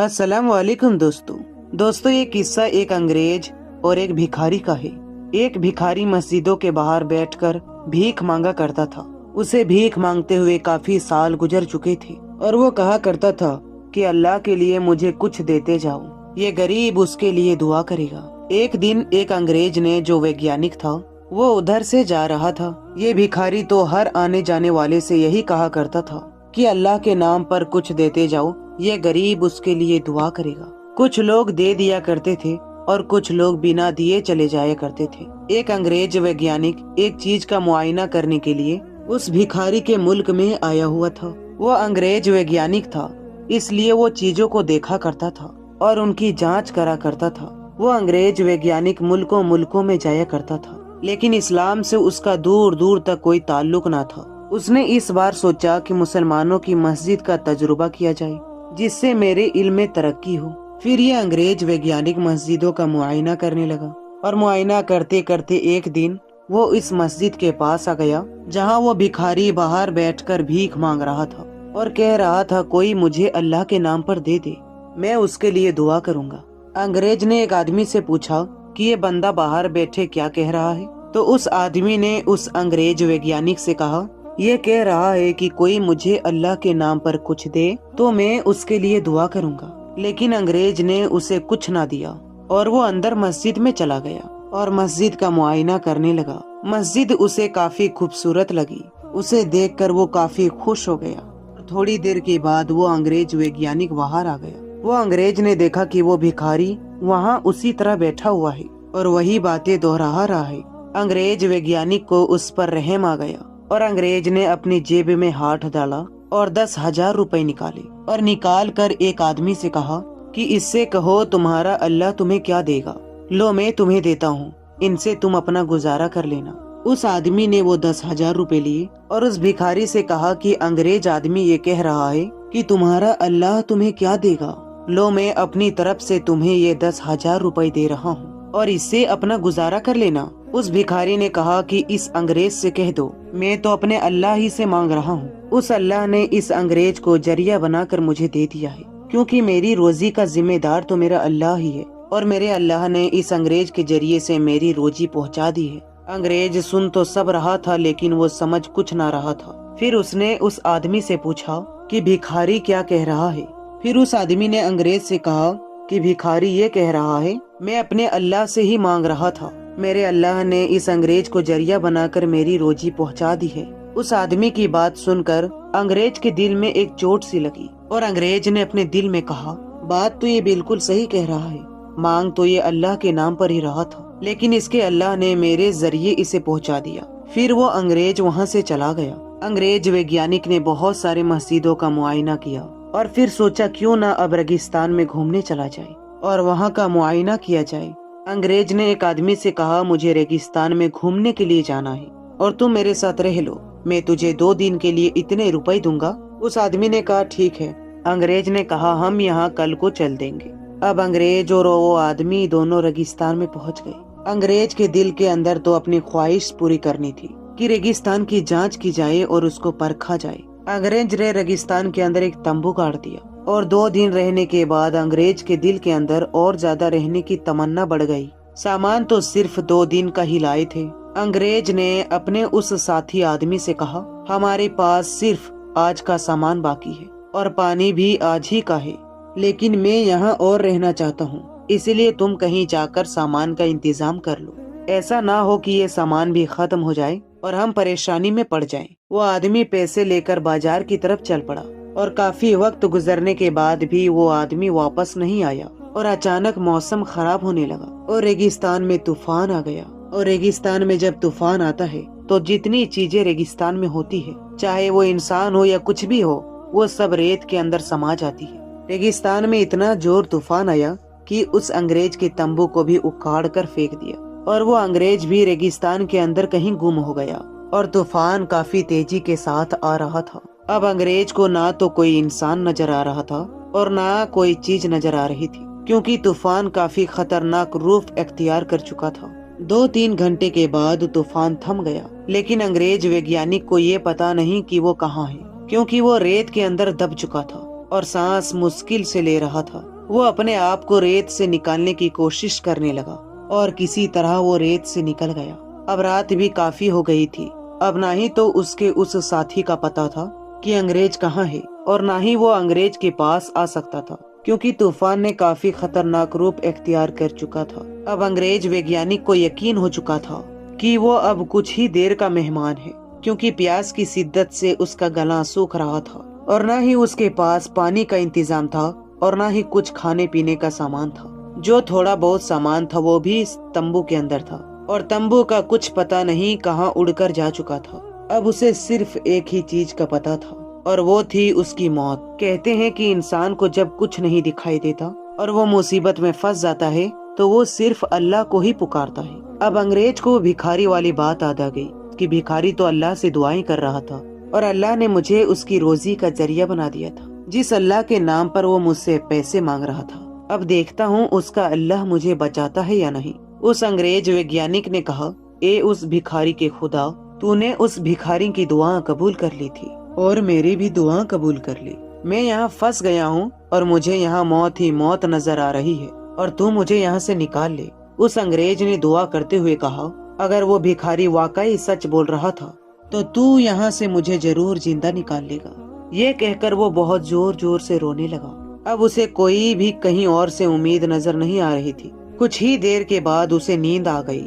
अस्सलाम वालेकुम दोस्तों ये किस्सा एक अंग्रेज और एक भिखारी का है। एक भिखारी मस्जिदों के बाहर बैठकर भीख मांगा करता था। उसे भीख मांगते हुए काफी साल गुजर चुके थे और वो कहा करता था कि अल्लाह के लिए मुझे कुछ देते जाओ, ये गरीब उसके लिए दुआ करेगा। एक दिन एक अंग्रेज ने, जो वैज्ञानिक था, वो उधर से जा रहा था। ये भिखारी तो हर आने जाने वाले से यही कहा करता था कि अल्लाह के नाम पर कुछ देते जाओ, ये गरीब उसके लिए दुआ करेगा। कुछ लोग दे दिया करते थे और कुछ लोग बिना दिए चले जाया करते थे। एक अंग्रेज वैज्ञानिक एक चीज का मुआयना करने के लिए उस भिखारी के मुल्क में आया हुआ था। वो अंग्रेज वैज्ञानिक था, इसलिए वो चीजों को देखा करता था और उनकी जांच करा करता था। वो अंग्रेज वैज्ञानिक मुल्कों मुल्कों में जाया करता था, लेकिन इस्लाम से उसका दूर दूर तक कोई ताल्लुक ना था। उसने इस बार सोचा कि मुसलमानों की मस्जिद का तजुर्बा किया जाए, जिससे मेरे इल्म में तरक्की हो। फिर ये अंग्रेज वैज्ञानिक मस्जिदों का मुआयना करने लगा और मुआयना करते करते एक दिन वो इस मस्जिद के पास आ गया जहाँ वो भिखारी बाहर बैठकर भीख मांग रहा था और कह रहा था, कोई मुझे अल्लाह के नाम पर दे दे, मैं उसके लिए दुआ करूँगा। अंग्रेज ने एक आदमी से पूछा कि ये बंदा बाहर बैठे क्या कह रहा है। तो उस आदमी ने उस अंग्रेज वैज्ञानिक से कहा, ये कह रहा है कि कोई मुझे अल्लाह के नाम पर कुछ दे तो मैं उसके लिए दुआ करूंगा। लेकिन अंग्रेज ने उसे कुछ ना दिया और वो अंदर मस्जिद में चला गया और मस्जिद का मुआयना करने लगा। मस्जिद उसे काफी खूबसूरत लगी। उसे देखकर वो काफी खुश हो गया। थोड़ी देर के बाद वो अंग्रेज वैज्ञानिक बाहर आ गया। वो अंग्रेज ने देखा कि वो भिखारी वहाँ उसी तरह बैठा हुआ है और वही बातें दोहरा रहा है। अंग्रेज वैज्ञानिक को उस पर रहम आ गया और अंग्रेज ने अपनी जेब में हाथ डाला और 10,000 रुपए निकाले और निकाल कर एक आदमी से कहा कि इससे कहो तुम्हारा अल्लाह तुम्हें क्या देगा, लो मैं तुम्हें देता हूँ, इनसे तुम अपना गुजारा कर लेना। उस आदमी ने वो 10,000 रुपए लिए और उस भिखारी से कहा कि अंग्रेज आदमी ये कह रहा है कि तुम्हारा अल्लाह तुम्हें क्या देगा, लो मैं अपनी तरफ से तुम्हें ये 10,000 रुपए दे रहा हूँ और इससे अपना गुजारा कर लेना। उस भिखारी ने कहा कि इस अंग्रेज से कह दो मैं तो अपने अल्लाह ही से मांग रहा हूँ। उस अल्लाह ने इस अंग्रेज को जरिया बनाकर मुझे दे दिया है, क्योंकि मेरी रोजी का जिम्मेदार तो मेरा अल्लाह ही है और मेरे अल्लाह ने इस अंग्रेज के जरिए से मेरी रोजी पहुँचा दी है। अंग्रेज सुन तो सब रहा था, लेकिन वो समझ कुछ ना रहा था। फिर उसने उस आदमी से पूछा कि भिखारी क्या कह रहा है। फिर उस आदमी ने अंग्रेज से कहा कि भिखारी ये कह रहा है, मैं अपने अल्लाह से ही मांग रहा था, मेरे अल्लाह ने इस अंग्रेज को जरिया बनाकर मेरी रोजी पहुंचा दी है। उस आदमी की बात सुनकर अंग्रेज के दिल में एक चोट सी लगी और अंग्रेज ने अपने दिल में कहा, बात तो ये बिल्कुल सही कह रहा है, मांग तो ये अल्लाह के नाम पर ही रहा था, लेकिन इसके अल्लाह ने मेरे जरिए इसे पहुंचा दिया। फिर वो अंग्रेज वहाँ से चला गया। अंग्रेज वैज्ञानिक ने बहुत सारे मस्जिदों का मुआयना किया और फिर सोचा क्यों ना अब रेगिस्तान में घूमने चला जाए और वहाँ का मुआयना किया जाए। अंग्रेज ने एक आदमी से कहा, मुझे रेगिस्तान में घूमने के लिए जाना है और तुम मेरे साथ रह लो, मैं तुझे 2 दिन के लिए इतने रुपए दूंगा। उस आदमी ने कहा ठीक है। अंग्रेज ने कहा, हम यहाँ कल को चल देंगे। अब अंग्रेज और वो आदमी दोनों रेगिस्तान में पहुँच गए। अंग्रेज के दिल के अंदर तो अपनी ख्वाहिश पूरी करनी थी कि रेगिस्तान की जांच की जाए और उसको परखा जाए। अंग्रेज ने रेगिस्तान के अंदर एक तंबू गाड़ दिया और 2 दिन रहने के बाद अंग्रेज के दिल के अंदर और ज्यादा रहने की तमन्ना बढ़ गई। सामान तो सिर्फ 2 दिन का ही लाए थे। अंग्रेज ने अपने उस साथी आदमी से कहा, हमारे पास सिर्फ आज का सामान बाकी है और पानी भी आज ही का है, लेकिन मैं यहाँ और रहना चाहता हूँ, इसलिए तुम कहीं जाकर सामान का इंतजाम कर लो। ऐसा ना हो कि ये सामान भी खत्म हो जाए और हम परेशानी में पड़ जाएं। वो आदमी पैसे लेकर बाजार की तरफ चल पड़ा और काफी वक्त गुजरने के बाद भी वो आदमी वापस नहीं आया और अचानक मौसम खराब होने लगा और रेगिस्तान में तूफान आ गया। और रेगिस्तान में जब तूफान आता है तो जितनी चीजें रेगिस्तान में होती है, चाहे वो इंसान हो या कुछ भी हो, वो सब रेत के अंदर समा जाती है। रेगिस्तान में इतना जोर तूफान आया कि उस अंग्रेज के तंबू को भी उखाड़ कर फेंक दिया और वो अंग्रेज भी रेगिस्तान के अंदर कहीं गुम हो गया और तूफान काफी तेजी के साथ आ रहा था। अब अंग्रेज को ना तो कोई इंसान नजर आ रहा था और ना कोई चीज नजर आ रही थी, क्योंकि तूफान काफी खतरनाक रूप अख्तियार कर चुका था। 2-3 घंटे के बाद तूफान थम गया, लेकिन अंग्रेज वैज्ञानिक को ये पता नहीं कि वो कहाँ है, क्योंकि वो रेत के अंदर दब चुका था। اور सांस मुश्किल से ले रहा था। वो अपने आप को रेत से निकालने की कोशिश करने लगा और किसी तरह वो रेत से निकल गया। अब रात भी काफी हो गई थी। अब ना ही तो उसके उस साथी का पता था कि अंग्रेज कहाँ है और ना ही वो अंग्रेज के पास आ सकता था, क्योंकि तूफान ने काफी खतरनाक रूप इख्तियार कर चुका था। अब अंग्रेज वैज्ञानिक को यकीन हो चुका था कि वो अब कुछ ही देर का मेहमान है, क्योंकि प्यास की शिद्दत से उसका गला सूख रहा था और ना ही उसके पास पानी का इंतजाम था और ना ही कुछ खाने पीने का सामान था। जो थोड़ा बहुत सामान था वो भी इस तंबू के अंदर था और तंबू का कुछ पता नहीं कहाँ उड़कर जा चुका था। अब उसे सिर्फ एक ही चीज का पता था और वो थी उसकी मौत। कहते हैं कि इंसान को जब कुछ नहीं दिखाई देता और वो मुसीबत में फंस जाता है तो वो सिर्फ अल्लाह को ही पुकारता है। अब अंग्रेज को भिखारी वाली बात याद आ गई कि भिखारी तो अल्लाह से दुआएं कर रहा था और अल्लाह ने मुझे उसकी रोजी का जरिया बना दिया था। जिस अल्लाह के नाम पर वो मुझसे पैसे मांग रहा था, अब देखता हूँ उसका अल्लाह मुझे बचाता है या नहीं। उस अंग्रेज वैज्ञानिक ने कहा, ए उस भिखारी के खुदा, तूने उस भिखारी की दुआ कबूल कर ली थी और मेरी भी दुआ कबूल कर ली। मैं यहाँ फंस गया हूँ और मुझे यहाँ मौत ही मौत नजर आ रही है और तू मुझे यहाँ से निकाल ले। उस अंग्रेज ने दुआ करते हुए कहा, अगर वो भिखारी वाकई सच बोल रहा था तो तू यहाँ से मुझे जरूर जिंदा निकाल लेगा। ये कहकर वो बहुत जोर जोर से रोने लगा। अब उसे कोई भी कहीं और से उम्मीद नजर नहीं आ रही थी। कुछ ही देर के बाद उसे नींद आ गई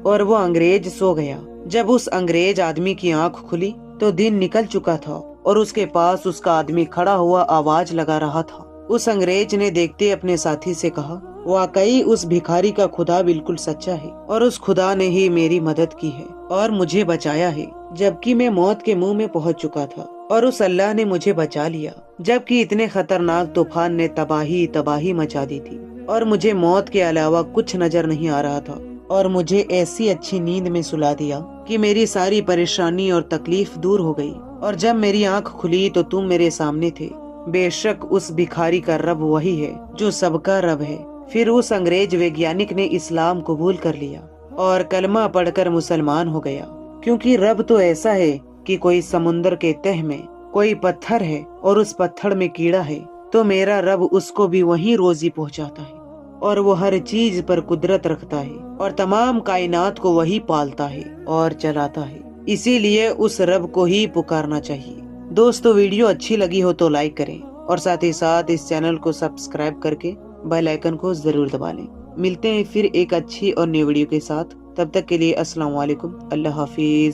और वो अंग्रेज सो गया। जब उस अंग्रेज आदमी की आंख खुली तो दिन निकल चुका था और उसके पास उसका आदमी खड़ा हुआ आवाज लगा रहा था। उस अंग्रेज ने देखते अपने साथी से कहा, वाकई उस भिखारी का खुदा बिल्कुल सच्चा है और उस खुदा ने ही मेरी मदद की है और मुझे बचाया है, जबकि मैं मौत के मुंह में पहुंच चुका था और उस अल्लाह ने मुझे बचा लिया, जबकि इतने खतरनाक तूफान ने तबाही तबाही मचा दी थी और मुझे मौत के अलावा कुछ नजर नहीं आ रहा था और मुझे ऐसी अच्छी नींद में सुला दिया कि मेरी सारी परेशानी और तकलीफ दूर हो गई और जब मेरी आंख खुली तो तुम मेरे सामने थे। बेशक उस भिखारी का रब वही है जो सबका रब है। फिर उस अंग्रेज वैज्ञानिक ने इस्लाम कबूल कर लिया और कलमा पढ़कर मुसलमान हो गया, क्योंकि रब तो ऐसा है कि कोई समुंदर के तह में कोई पत्थर है और उस पत्थर में कीड़ा है तो मेरा रब उसको भी वहीं रोजी पहुंचाता है और वो हर चीज पर कुदरत रखता है और तमाम कायनात को वही पालता है और चलाता है। इसीलिए उस रब को ही पुकारना चाहिए। दोस्तों, वीडियो अच्छी लगी हो तो लाइक करें और साथ ही साथ इस चैनल को सब्सक्राइब करके बेल आइकन को जरूर दबा लें। मिलते हैं फिर एक अच्छी और नई वीडियो के साथ। तब तक के लिए अस्सलाम वालेकुम, अल्लाह हाफिज।